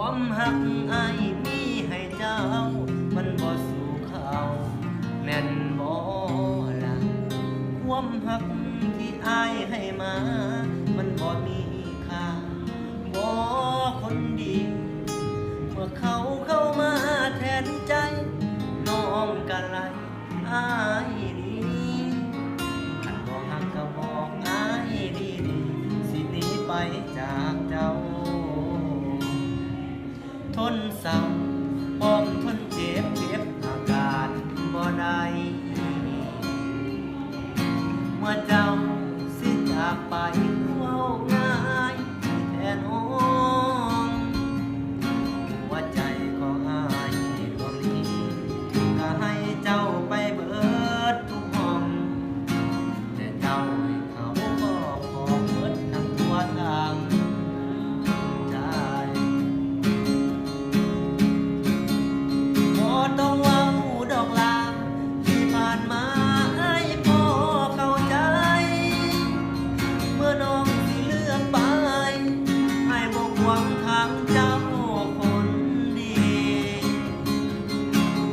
ความหักอ้ายมีให้เจ้ามันบ่สู่เขาแม่นบ่ล่ะความหักที่อ้ายให้มามันบ่มีค่าบ่คนดีเมื่อเขาเข้ามาแทนใจน้องกะไหลอ้ายดีคันบ่หักก็บอกอ้ายดีสิหนีไปจากเจ้าทนเศร้าพร้อมทนเจ็บอาการบ่ได้เมื่อเจ้าสิจากไปเว้าง่ายแทนน้องหัวใจของอ้ายดวงนี้ก็ให้เจ้าไปเบิดทุกห้องแต่เจ้าให้เขาก็ขอเบิดทั้งตัวทางใจต้องเว้าดอกลาที่ผ่านมาให้พ่อเข้าใจเมื่อน้องที่เลือกไปให้บอกหวังทางเจ้าคนดี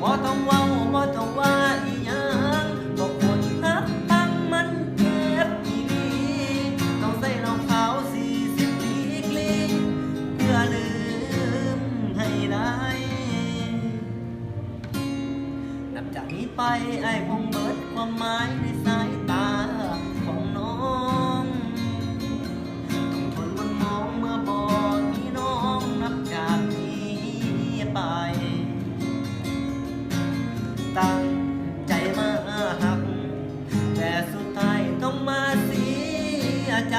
บ่ต้องเว้าบ่ต้องว่าอีหยังบอกคนนับตั้งมันเจ็บอีหลีต้องใส่รองเท้า40ปีกลีเพื่อลืมให้ได้นับจากนี้ไปไอ้คงเบิดความหมายในสายตาของน้องต้องทนมันมองเมื่อบอกที่น้องนับจากนี้ไปตั้งใจมาหักแต่สุดท้ายต้องมาเสียใจ